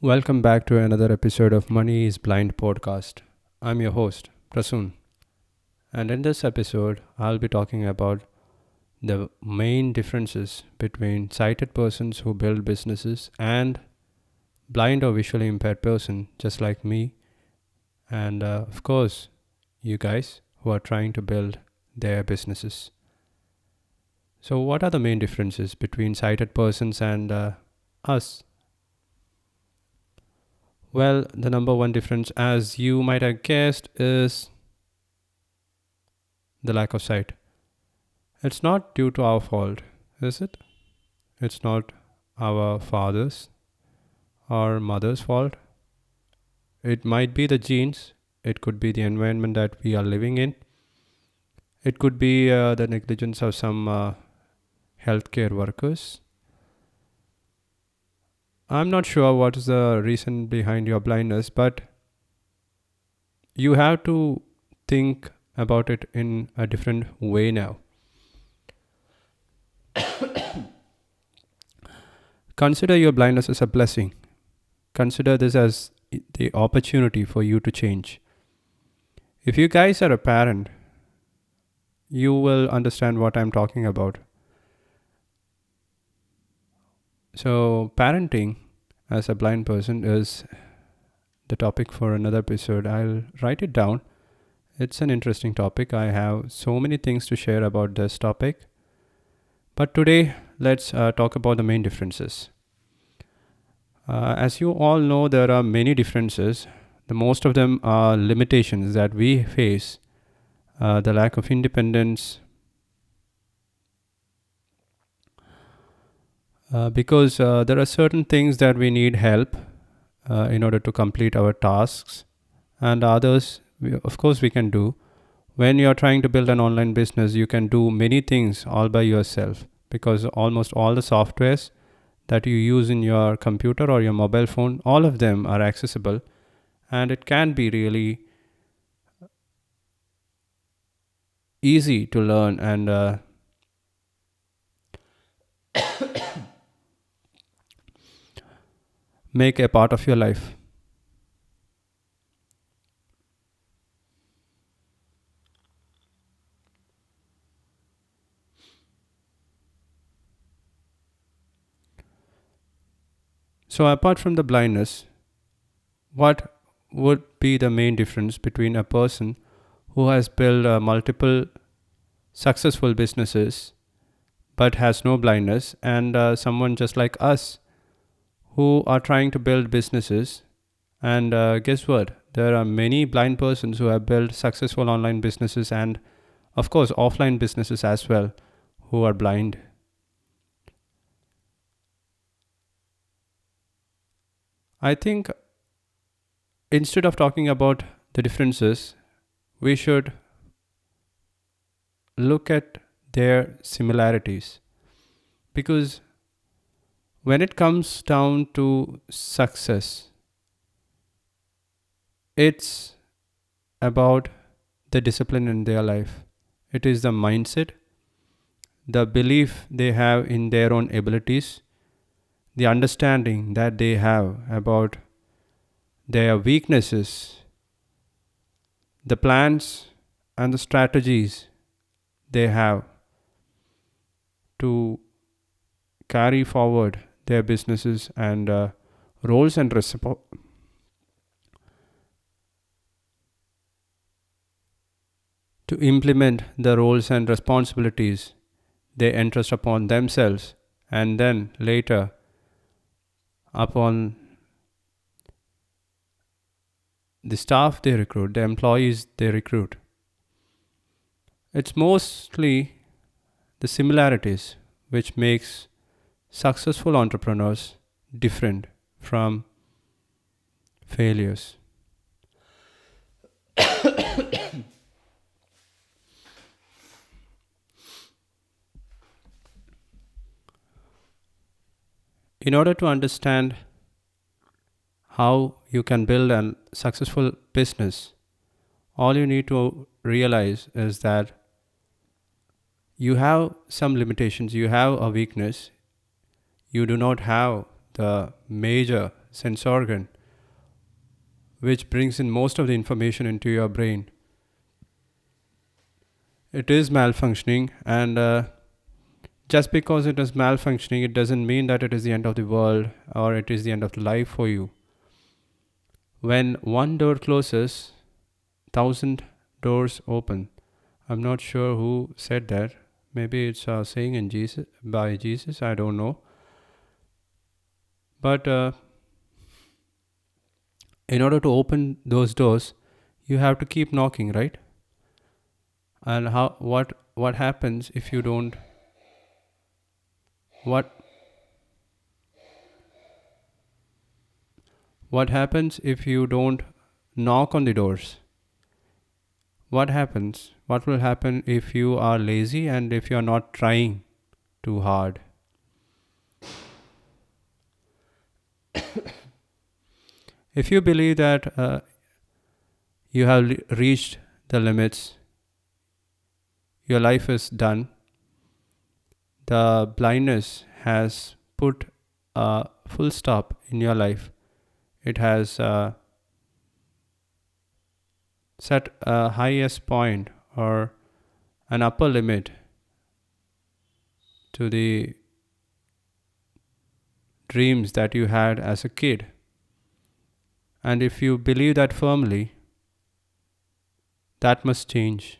Welcome back to another episode of Money is Blind podcast. I'm your host, Prasoon, and in this episode, I'll be talking about the main differences between sighted persons who build businesses and blind or visually impaired person just like me, and of course, you guys who are trying to build their businesses. So, what are the main differences between sighted persons and us? Well, the number one difference, as you might have guessed, is the lack of sight. It's not due to our fault, is it? It's not our father's or mother's fault. It might be the genes, it could be the environment that we are living in, it could be the negligence of some healthcare workers. I'm not sure what is the reason behind your blindness, but you have to think about it in a different way now. Consider your blindness as a blessing. Consider this as the opportunity for you to change. If you guys are a parent, you will understand what I'm talking about. So, parenting as a blind person is the topic for another episode. I'll write it down. It's an interesting topic. I have so many things to share about this topic. But today, let's talk about the main differences. As you all know, there are many differences. The most of them are limitations that we face, the lack of independence, because there are certain things that we need help in order to complete our tasks, and others, of course, we can do. When you're trying to build an online business, you can do many things all by yourself because almost all the softwares that you use in your computer or your mobile phone, all of them are accessible, and it can be really easy to learn and make a part of your life. So, apart from the blindness, what would be the main difference between a person who has built multiple successful businesses but has no blindness and someone just like us who are trying to build businesses? And guess what? There are many blind persons who have built successful online businesses and, of course, offline businesses as well who are blind. I think instead of talking about the differences, we should look at their similarities, because when it comes down to success, it's about the discipline in their life. It is the mindset, the belief they have in their own abilities, the understanding that they have about their weaknesses, the plans and the strategies they have to carry forward their businesses and roles and to implement the roles and responsibilities they entrust upon themselves, and then later upon the staff they recruit, the employees they recruit. It's mostly the similarities which makes successful entrepreneurs different from failures. In order to understand how you can build a successful business, all you need to realize is that you have some limitations, you have a weakness, you do not have the major sense organ which brings in most of the information into your brain. It is malfunctioning, and just because it is malfunctioning, it doesn't mean that it is the end of the world or it is the end of the life for you. When one door closes, 1,000 doors open. I'm not sure who said that. Maybe it's a saying in Jesus, by Jesus, I don't know. But in order to open those doors, you have to keep knocking, right? And what happens if you don't what what happens if you don't knock on the doors? What will happen if you are lazy and if you are not trying too hard? If you believe that you have reached the limits, your life is done, the blindness has put a full stop in your life. It has set a highest point or an upper limit to the dreams that you had as a kid. And if you believe that firmly, that must change.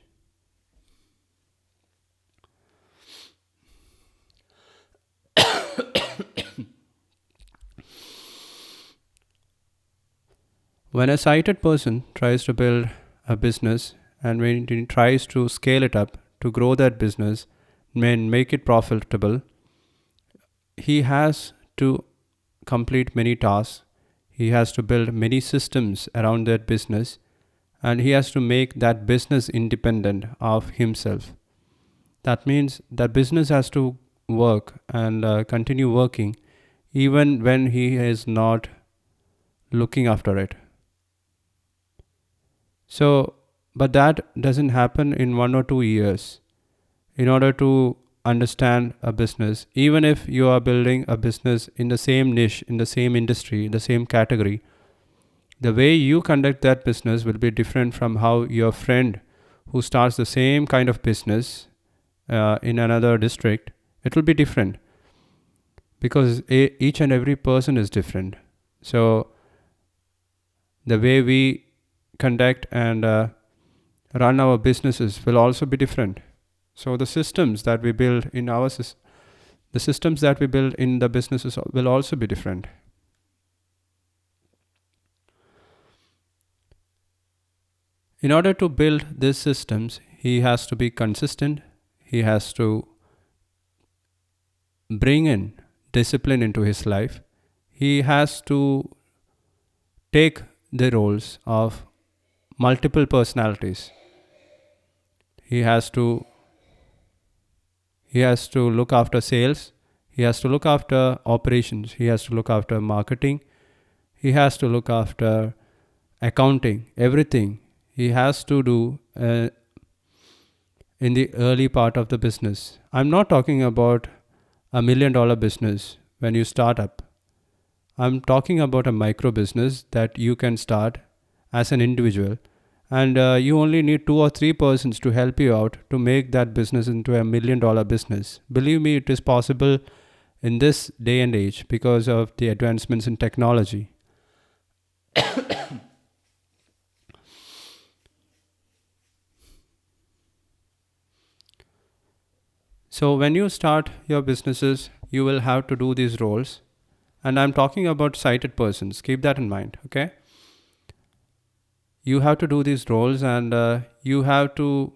When a sighted person tries to build a business and when he tries to scale it up to grow that business and make it profitable, he has to complete many tasks. He has to build many systems around that business and he has to make that business independent of himself. That means that business has to work and continue working even when he is not looking after it. So, but that doesn't happen in 1 or 2 years. In order to understand a business, even if you are building a business in the same niche, in the same industry, in the same category, the way you conduct that business will be different from how your friend who starts the same kind of business in another district, it will be different because each and every person is different. So, the way we conduct and run our businesses will also be different. So the systems that we build in the systems that we build in the businesses will also be different. In order to build these systems, he has to be consistent. He has to bring in discipline into his life. He has to take the roles of multiple personalities. He has to look after sales. He has to look after operations. He has to look after marketing. He has to look after accounting, everything. He has to do in the early part of the business. I'm not talking about $1 million business when you start up. I'm talking about a micro business that you can start as an individual and you only need 2 or 3 persons to help you out to make that business into $1 million business. Believe me, it is possible in this day and age because of the advancements in technology. So when you start your businesses, you will have to do these roles. And I'm talking about sighted persons. Keep that in mind, okay? You have to do these roles and you have to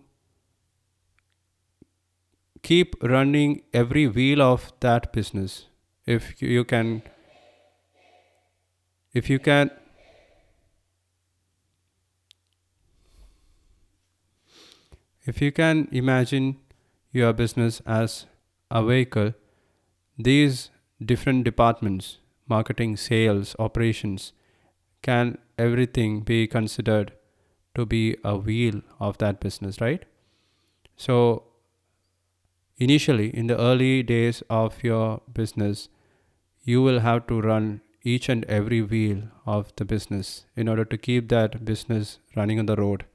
keep running every wheel of that business. If you can, if you can, if you can imagine your business as a vehicle, these different departments, marketing, sales, operations, can everything be considered to be a wheel of that business, right? So initially, in the early days of your business, you will have to run each and every wheel of the business in order to keep that business running on the road.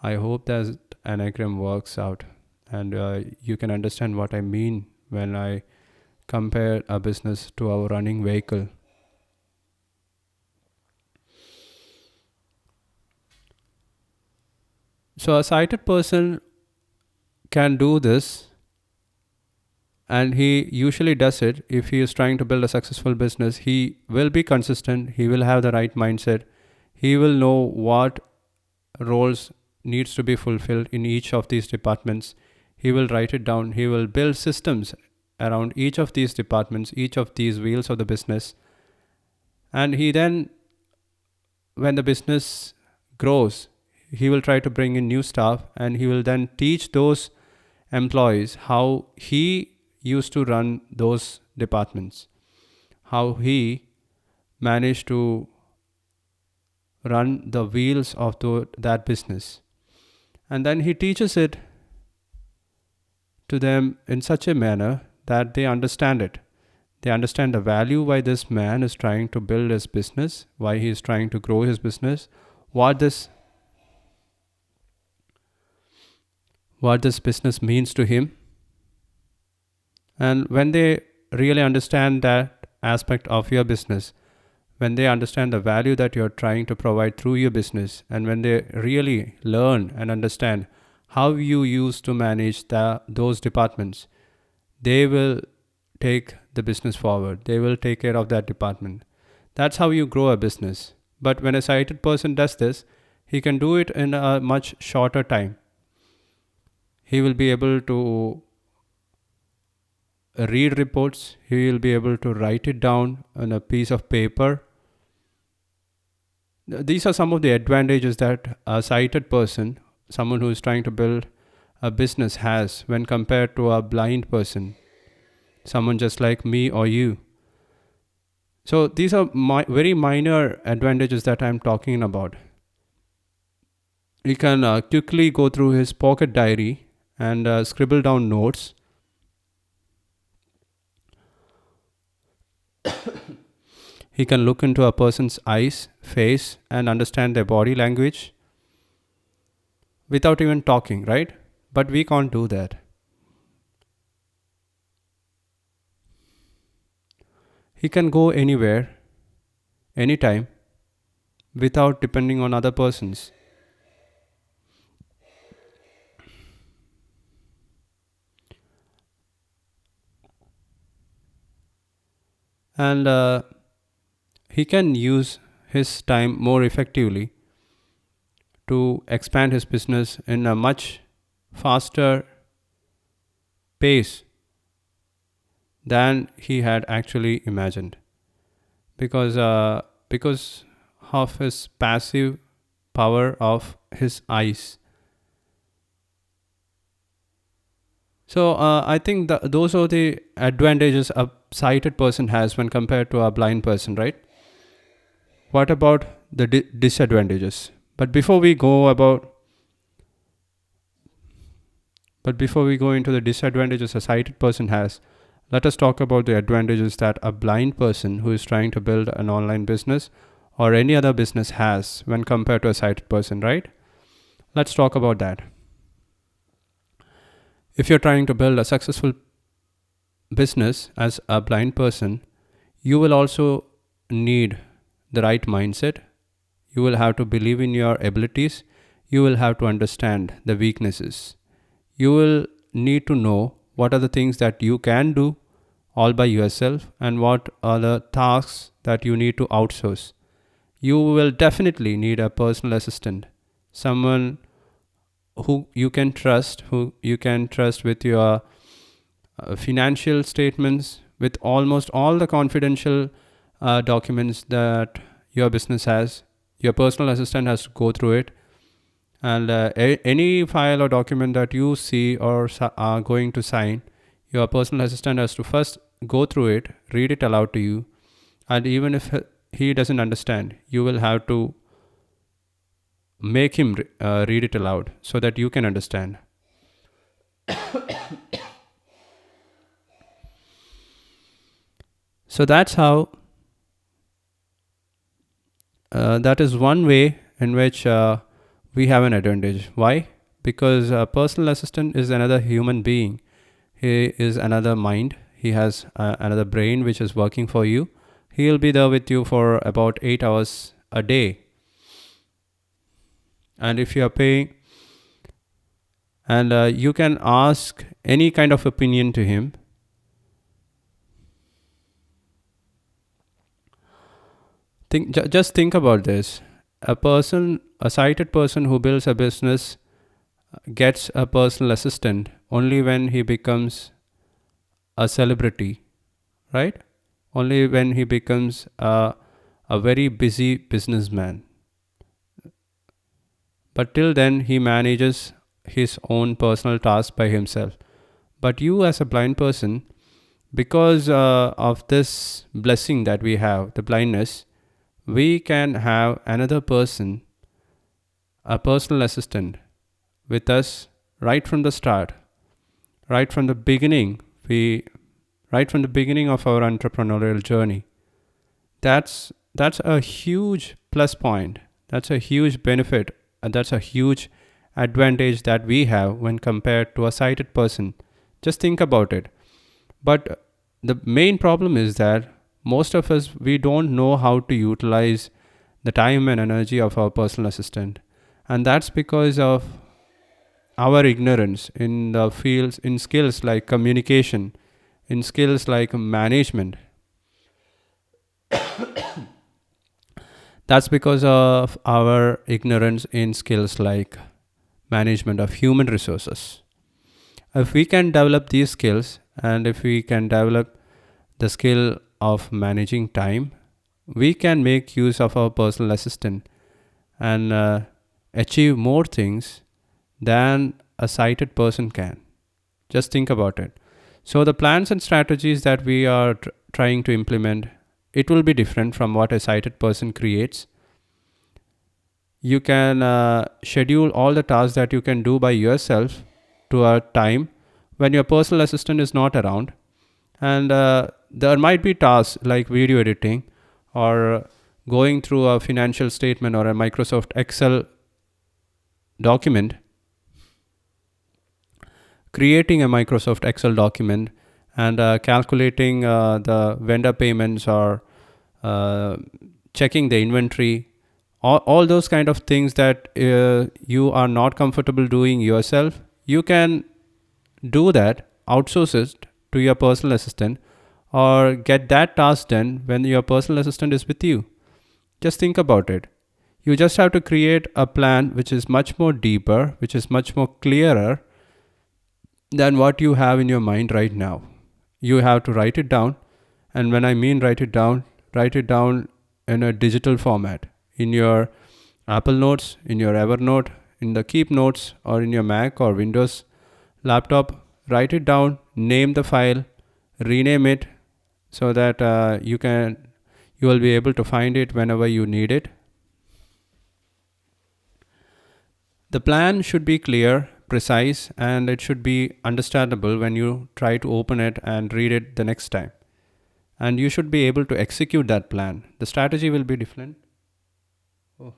I hope that anagram works out, and you can understand what I mean when I compare a business to our running vehicle. So a sighted person can do this, and he usually does it. If he is trying to build a successful business, he will be consistent, he will have the right mindset, he will know what roles needs to be fulfilled in each of these departments. He will write it down, he will build systems around each of these departments, each of these wheels of the business. And he then, when the business grows, he will try to bring in new staff, and he will then teach those employees how he used to run those departments, how he managed to run the wheels of that business. And then he teaches it to them in such a manner that they understand it. They understand the value why this man is trying to build his business, why he is trying to grow his business, what this business means to him. And when they really understand that aspect of your business, when they understand the value that you're trying to provide through your business, and when they really learn and understand how you used to manage those departments, they will take the business forward. They will take care of that department. That's how you grow a business. But when a sighted person does this, he can do it in a much shorter time. He will be able to read reports, he will be able to write it down on a piece of paper. These are some of the advantages that a sighted person, someone who is trying to build a business, has when compared to a blind person, someone just like me or you. So these are very minor advantages that I'm talking about. He can quickly go through his pocket diary and scribble down notes. He can look into a person's eyes, face, and understand their body language without even talking, right? But we can't do that. He can go anywhere, anytime, without depending on other persons. And he can use his time more effectively to expand his business in a much faster pace than he had actually imagined, because of his passive power of his eyes. So I think those are the advantages a sighted person has when compared to a blind person, right? What about the disadvantages? But before we go about but before we go into the disadvantages a sighted person has, let us talk about the advantages that a blind person who is trying to build an online business or any other business has when compared to a sighted person, right? Let's talk about that. If you're trying to build a successful business as a blind person, you will also need the right mindset. You will have to believe in your abilities. You will have to understand the weaknesses. You will need to know what are the things that you can do all by yourself and what are the tasks that you need to outsource. You will definitely need a personal assistant, someone who you can trust with your financial statements, with almost all the confidential documents that your business has. Your personal assistant has to go through it, and any file or document that you see or are going to sign, your personal assistant has to first go through it, read it aloud to you, and even if he doesn't understand, you will have to make him read it aloud so that you can understand. So that's how That is one way in which we have an advantage. Why? Because a personal assistant is another human being. He is another mind. He has another brain which is working for you. He'll be there with you for about 8 hours a day. And if you are paying, and you can ask any kind of opinion to him. Just think about this. A sighted person who builds a business gets a personal assistant only when he becomes a celebrity, right? Only when he becomes a very busy businessman. But till then, he manages his own personal tasks by himself. But you, as a blind person, because of this blessing that we have, the blindness, we can have another person, a personal assistant, with us right from the start, right from the beginning. Right from the beginning of our entrepreneurial journey. That's a huge plus point. That's a huge benefit, and that's a huge advantage that we have when compared to a sighted person. Just think about it. But the main problem is that most of us, we don't know how to utilize the time and energy of our personal assistant, and that's because of our ignorance in the fields, in skills like communication, in skills like management. That's because of our ignorance in skills like management of human resources. If we can develop these skills, and if we can develop the skill of managing time, we can make use of our personal assistant and achieve more things than a sighted person can. Just think about it. So the plans and strategies that we are trying to implement, it will be different from what a sighted person creates. You can schedule all the tasks that you can do by yourself to a time when your personal assistant is not around. And there might be tasks like video editing or going through a financial statement or a Microsoft Excel document, creating a Microsoft Excel document and calculating the vendor payments or uh, checking the inventory, all those kind of things that you are not comfortable doing yourself. You can do that, outsource it to your personal assistant, or get that task done when your personal assistant is with you. Just think about it. You just have to create a plan which is much more deeper, which is much more clearer than what you have in your mind right now. You have to write it down. And when I mean write it down in a digital format in your Apple Notes, in your Evernote, in the Keep Notes, or in your Mac or Windows laptop. Write it down, name the file, rename it so that you will be able to find it whenever you need it. The plan should be clear, precise, and it should be understandable when you try to open it and read it the next time. And you should be able to execute that plan. The strategy will be different. Oh.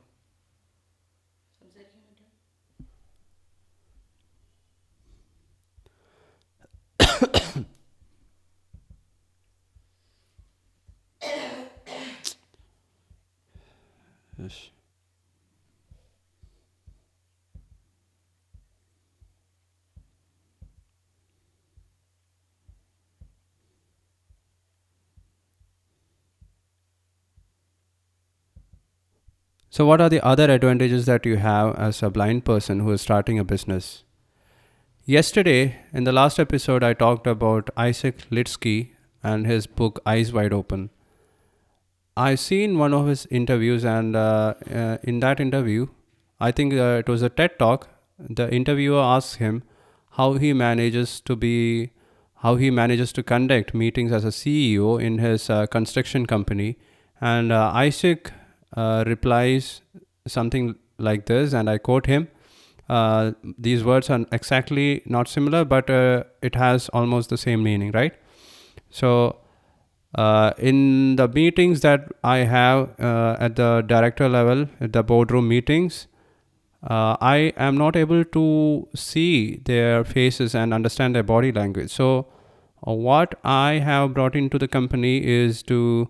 Yes. So, what are the other advantages that you have as a blind person who is starting a business? Yesterday, in the last episode, I talked about Isaac Litsky and his book Eyes Wide Open. I seen one of his interviews, and in that interview, I think it was a TED talk. The interviewer asked him how he manages to be, how he manages to conduct meetings as a CEO in his construction company, and Isaac replies something like this, and I quote him. These words are exactly not similar, but it has almost the same meaning, right? So In the meetings that I have at the director level, at the boardroom meetings, I am not able to see their faces and understand their body language. So, what I have brought into the company is to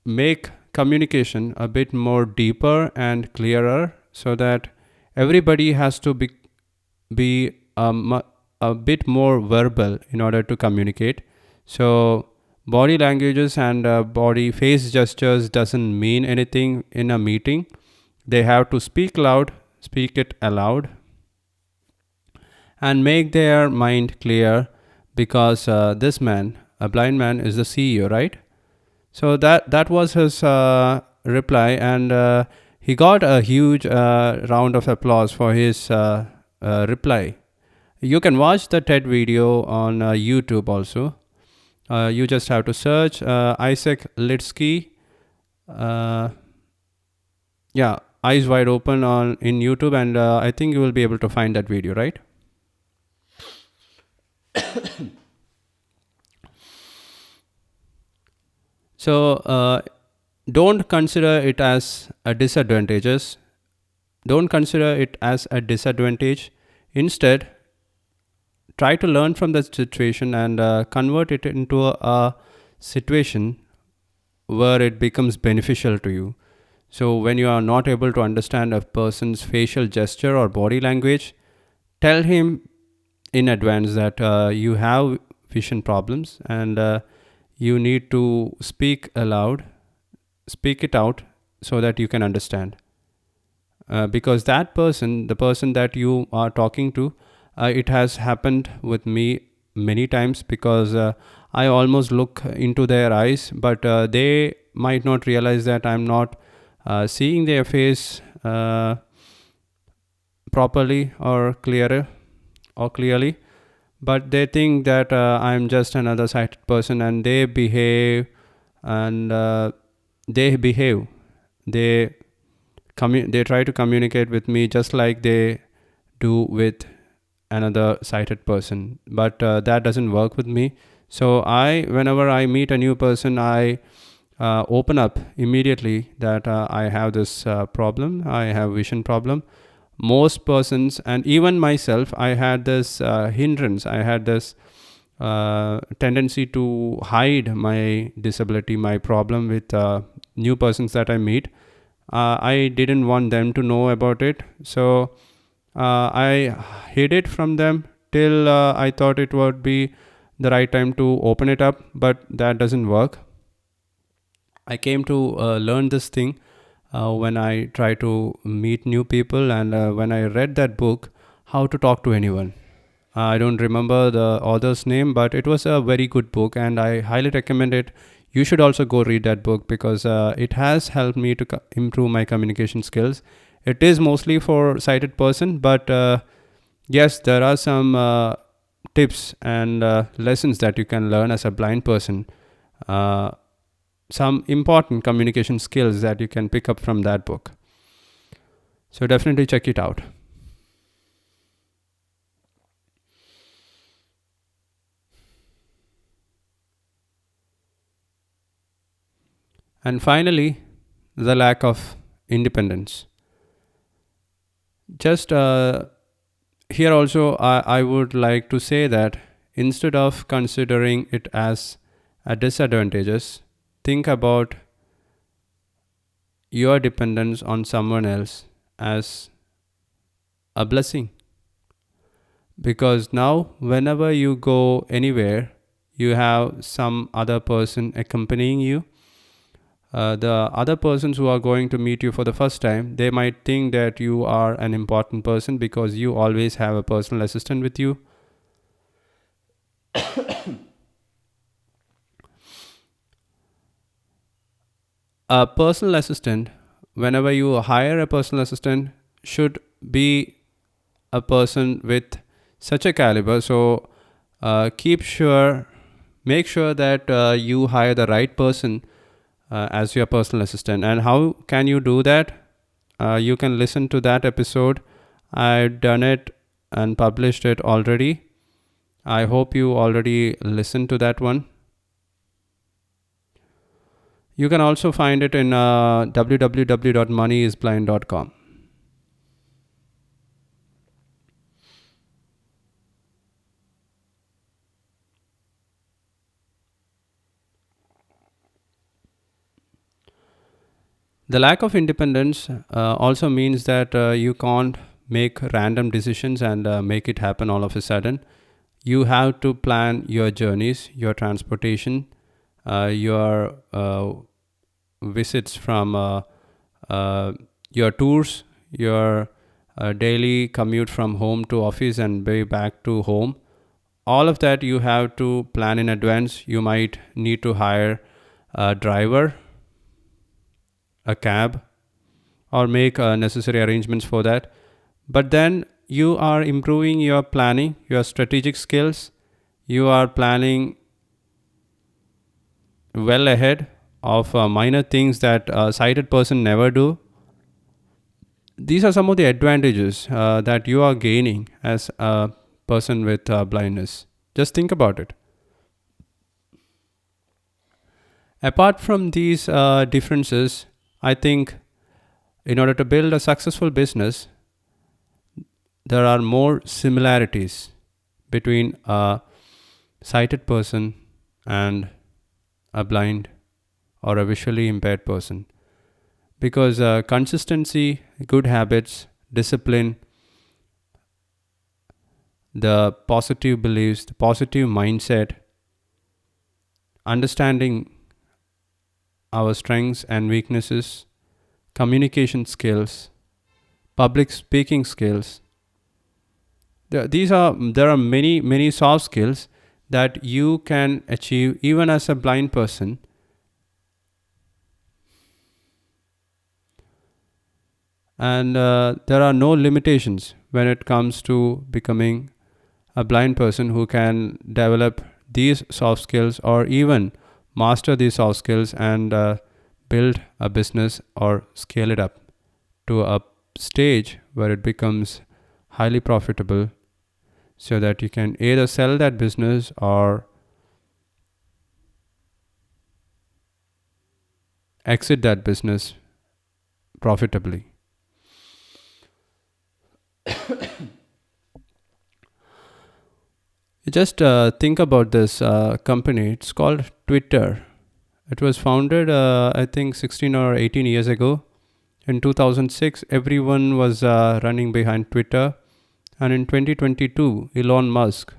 make communication a bit more deeper and clearer, so that everybody has to be a bit more verbal in order to communicate. So body languages and body face gestures doesn't mean anything in a meeting. They have to speak it aloud, and make their mind clear, because this man, a blind man, is the CEO, right? So that was his reply, and he got a huge round of applause for his reply. You can watch the TED video on YouTube also. You just have to search Isaac Litsky. Uh, yeah, eyes wide open on in YouTube, and I think you will be able to find that video, right? So don't consider it as a disadvantages. Don't consider it as a disadvantage. Instead, try to learn from the situation and convert it into a situation where it becomes beneficial to you. So when you are not able to understand a person's facial gesture or body language, tell him in advance that you have vision problems, and you need to speak aloud, speak it out, so that you can understand. Because that person, the person that you are talking to, it has happened with me many times, because I almost look into their eyes, but they might not realize that I'm not seeing their face properly or clearly, but they think that I'm just another sighted person, and they behave, and they behave they they try to communicate with me just like they do with another sighted person, but that doesn't work with me. So whenever I meet a new person, I open up immediately that I have this problem, I have vision problem. Most persons, and even myself, I had this hindrance, I had this tendency to hide my disability, my problem with new persons that I meet. I didn't want them to know about it, so I hid it from them till I thought it would be the right time to open it up, but that doesn't work. I came to learn this thing when I try to meet new people, and when I read that book, How to Talk to Anyone. I don't remember the author's name, but it was a very good book, and I highly recommend it. You should also go read that book, because it has helped me to improve my communication skills. It is mostly for sighted person, but yes, there are some tips and lessons that you can learn as a blind person. Uh, some important communication skills that you can pick up from that book. So definitely check it out. And finally, the lack of independence. Just here also, I would like to say that instead of considering it as a disadvantages, think about your dependence on someone else as a blessing. Because now, whenever you go anywhere, you have some other person accompanying you. The other persons who are going to meet you for the first time, they might think that you are an important person because you always have a personal assistant with you. A personal assistant, whenever you hire a personal assistant, should be a person with such a caliber. So make sure that you hire the right person as your personal assistant. And how can you do that? You can listen to that episode. I've done it and published it already. I hope you already listened to that one. You can also find it in www.moneyisblind.com. The lack of independence also means that you can't make random decisions and make it happen all of a sudden. You have to plan your journeys, your transportation, your visits from your tours, your daily commute from home to office and way back to home. All of that you have to plan in advance. You might need to hire a driver, a cab, or make necessary arrangements for that. But then you are improving your planning, your strategic skills. You are planning well ahead of minor things that a sighted person never do. These are some of the advantages that you are gaining as a person with blindness. Just think about it. Apart from these differences, I think in order to build a successful business, there are more similarities between a sighted person and a blind or a visually impaired person. Because consistency, good habits, discipline, the positive beliefs, the positive mindset, understanding our strengths and weaknesses, communication skills, public speaking skills. There are many soft skills that you can achieve even as a blind person. And there are no limitations when it comes to becoming a blind person who can develop these soft skills or even master these soft skills and build a business or scale it up to a stage where it becomes highly profitable, so that you can either sell that business or exit that business profitably. Just think about this company. It's called Twitter. It was founded, I think, 16 or 18 years ago. In 2006, everyone was running behind Twitter. And in 2022, Elon Musk,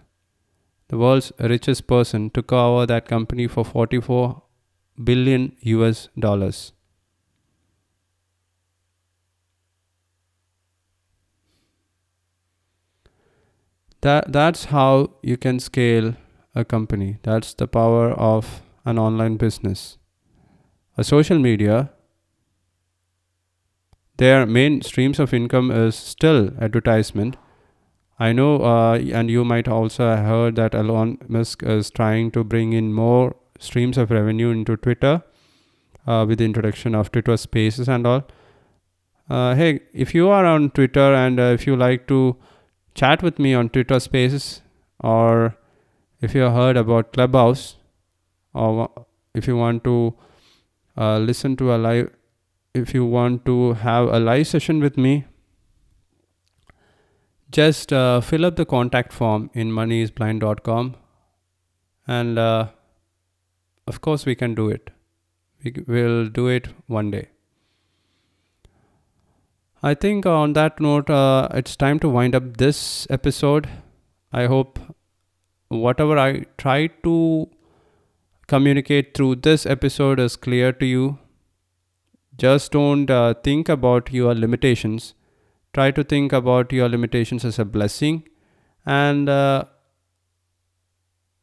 the world's richest person, took over that company for 44 billion US dollars. That's how you can scale a company. That's the power of an online business. A social media, their main streams of income is still advertisement. I know, and you might also have heard that Elon Musk is trying to bring in more streams of revenue into Twitter with the introduction of Twitter Spaces and all. Hey, if you are on Twitter and if you like to chat with me on Twitter Spaces, or if you have heard about Clubhouse, or if you want to listen to a live, if you want to have a live session with me, just fill up the contact form in moneyisblind.com, and of course we can do it. We'll do it one day. I think on that note, it's time to wind up this episode. I hope whatever I tried to communicate through this episode is clear to you. Just don't think about your limitations. Try to think about your limitations as a blessing. And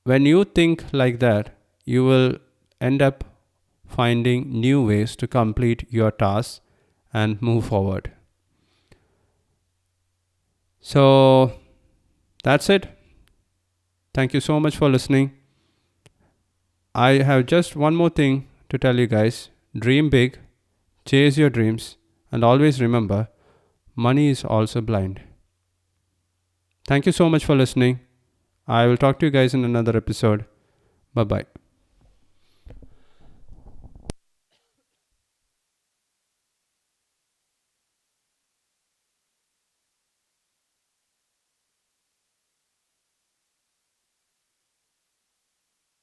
when you think like that, you will end up finding new ways to complete your tasks and move forward. So that's it. Thank you so much for listening. I have just one more thing to tell you guys. Dream big, chase your dreams, and always remember, money is also blind. Thank you so much for listening. I will talk to you guys in another episode. Bye bye.